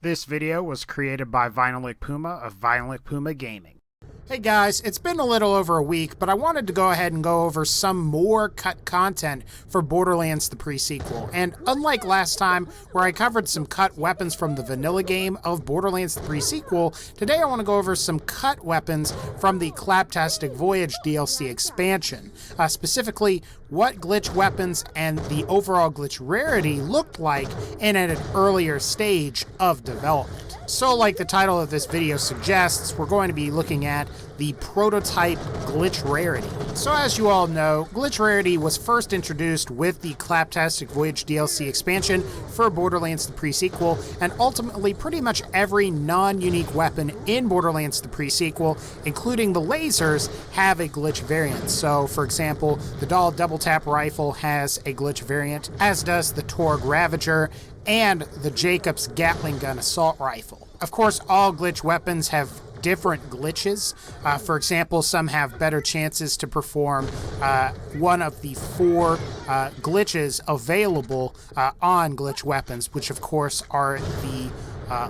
This video was created by VinylicPuma of VinylicPumaGaming. Hey guys, it's been a little over a week, but I wanted to go ahead and go over some more cut content for Borderlands the pre-sequel. And unlike last time, where I covered some cut weapons from the vanilla game of Borderlands the pre-sequel, today I want to go over some cut weapons from the Claptastic Voyage DLC expansion. Specifically, what glitch weapons and the overall glitch rarity looked like in an earlier stage of development. So like the title of this video suggests, we're going to be looking at the prototype glitch rarity. So as you all know, glitch rarity was first introduced with the Claptastic Voyage DLC expansion for Borderlands the pre-sequel, and ultimately pretty much every non-unique weapon in Borderlands the pre-sequel, including the lasers, have a glitch variant. So for example, the Dahl double tap rifle has a glitch variant, as does the Torg Ravager, and the Jacobs Gatling gun assault rifle. Of course, all glitch weapons have different glitches. For example, some have better chances to perform one of the four glitches available on glitch weapons, which of course are the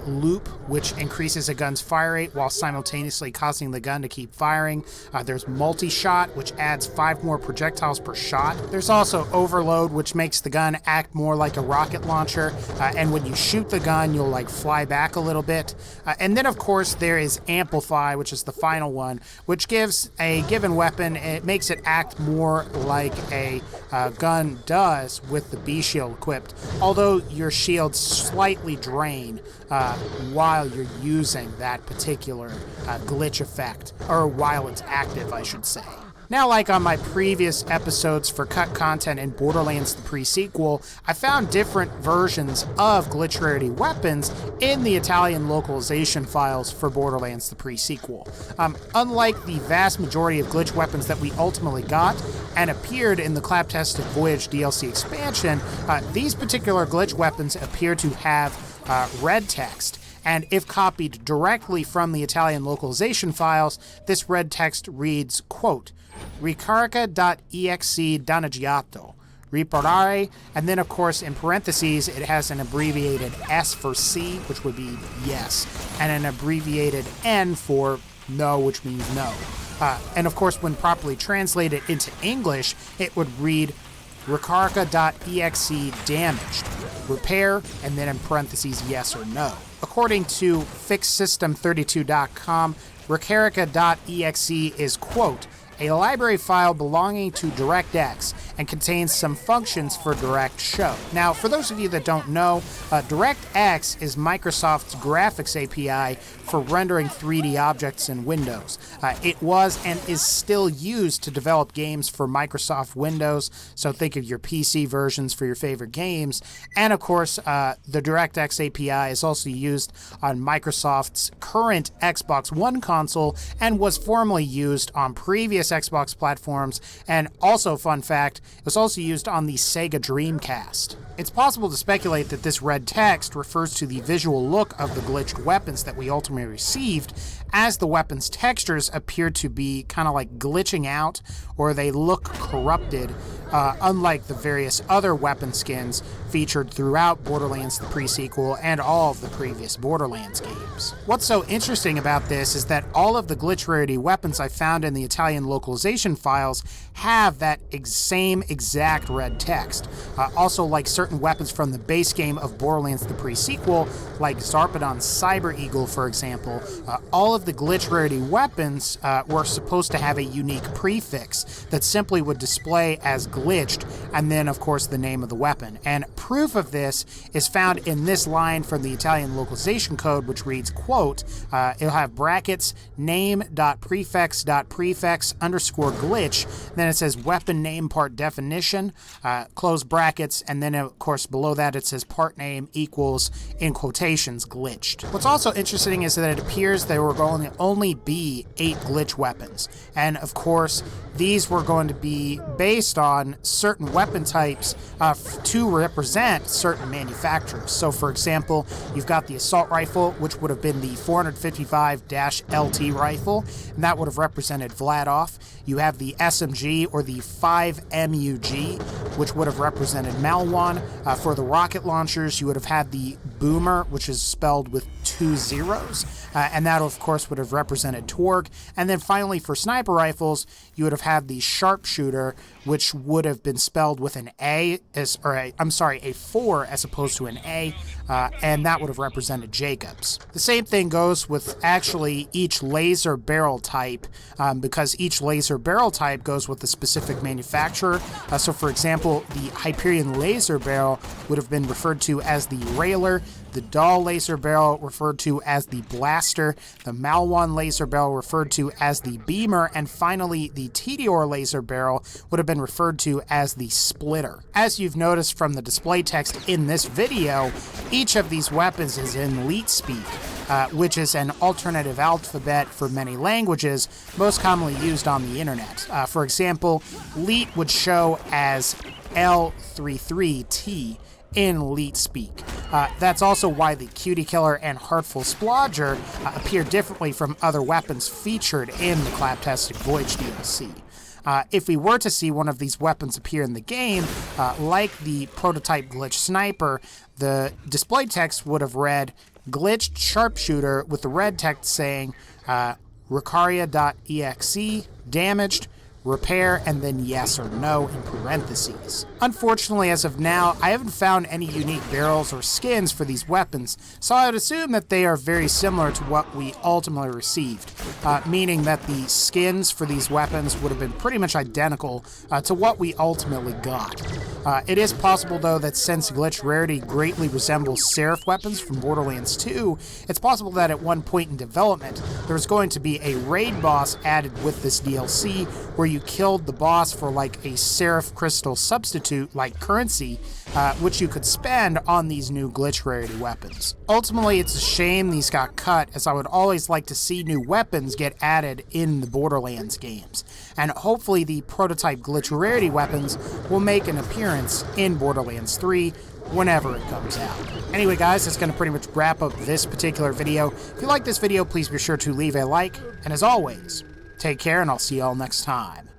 loop, which increases a gun's fire rate while simultaneously causing the gun to keep firing. There's multi-shot, which adds 5 more projectiles per shot. There's also overload, which makes the gun act more like a rocket launcher, and when you shoot the gun, you'll like fly back a little bit. And then of course there is amplify, which is the final one, which gives a given weapon, it makes it act more like a gun does with the B shield equipped, although your shields slightly drain while you're using that particular glitch effect, or while it's active, I should say. Now, like on my previous episodes for cut content in Borderlands the pre-sequel, I found different versions of glitch rarity weapons in the Italian localization files for Borderlands the pre-sequel. Unlike the vast majority of glitch weapons that we ultimately got and appeared in the Claptastic Voyage DLC expansion, these particular glitch weapons appear to have red text. And if copied directly from the Italian localization files, this red text reads, quote, Ricarica.exe danneggiato, riparare, and then of course in parentheses it has an abbreviated S for C, which would be yes, and an abbreviated N for no, which means no. And of course when properly translated into English, it would read Ricarica.exe damaged, repair, and then in parentheses yes or no. According to FixedSystem32.com, Ricarica.exe is, quote, a library file belonging to DirectX and contains some functions for Direct Show. Now, for those of you that don't know, DirectX is Microsoft's graphics API for rendering 3D objects in Windows. It was and is still used to develop games for Microsoft Windows, so think of your PC versions for your favorite games. And of course, the DirectX API is also used on Microsoft's current Xbox One console and was formerly used on previous Xbox platforms, and also, fun fact, it was also used on the Sega Dreamcast. It's possible to speculate that this red text refers to the visual look of the glitched weapons that we ultimately received, as the weapons' textures appear to be kind of like glitching out, or they look corrupted, unlike the various other weapon skins featured throughout Borderlands the pre-sequel and all of the previous Borderlands games. What's so interesting about this is that all of the glitch rarity weapons I found in the Italian localization files have that same exact red text. Also, like certain weapons from the base game of Borderlands the pre-sequel, like Zarpedon's Cyber Eagle, for example, all of the glitch rarity weapons were supposed to have a unique prefix that simply would display as glitched, and then of course the name of the weapon. And proof of this is found in this line from the Italian localization code, which reads, quote, it'll have brackets, name.prefix.prefix underscore glitch, then it says weapon name part definition, close brackets, and then of course below that it says part name equals, in quotations, glitched. What's also interesting is that it appears there were going to only be 8 glitch weapons, and of course these were going to be based on certain weapon types to represent certain manufacturers. So for example, you've got the assault rifle, which would have been the 455-LT rifle, and that would have represented Vladov. You have the SMG, or the 5MUG, which would have represented Malwan. For the rocket launchers, you would have had the Boomer, which is spelled with 2 zeros, and that of course would have represented Torgue. And then finally for sniper rifles, you would have had the Sharpshooter, which would have been spelled with an A, a 4 as opposed to an A, and that would have represented Jacobs. The same thing goes with actually each laser barrel type, because each laser barrel type goes with a specific manufacturer. So for example, the Hyperion laser barrel would have been referred to as the Railer, the Dahl laser barrel referred to as the Blaster, the Malwan laser barrel referred to as the Beamer, and finally the Tediore laser barrel would have been referred to as the Splitter. As you've noticed from the display text in this video, each of these weapons is in Leet speak, which is an alternative alphabet for many languages, most commonly used on the internet. For example, Leet would show as L33T in Leet speak. That's also why the Cutie Killer and Heartful Splodger appear differently from other weapons featured in the Claptastic Voyage DLC. If we were to see one of these weapons appear in the game, like the prototype Glitch Sniper, the display text would have read Glitched Sharpshooter with the red text saying Recaria.exe, damaged, repair, and then yes or no in parentheses. Unfortunately, as of now, I haven't found any unique barrels or skins for these weapons, so I would assume that they are very similar to what we ultimately received, meaning that the skins for these weapons would have been pretty much identical to what we ultimately got. It is possible, though, that since Glitch Rarity greatly resembles Seraph weapons from Borderlands 2, it's possible that at one point in development, there was going to be a raid boss added with this DLC, where you killed the boss for like a Seraph Crystal substitute like currency, which you could spend on these new Glitch Rarity weapons. Ultimately, it's a shame these got cut, as I would always like to see new weapons get added in the Borderlands games, and hopefully the prototype Glitch Rarity weapons will make an appearance in Borderlands 3 whenever it comes out. Anyway guys, that's going to pretty much wrap up this particular video. If you like this video, please be sure to leave a like, and as always, take care, and I'll see you all next time.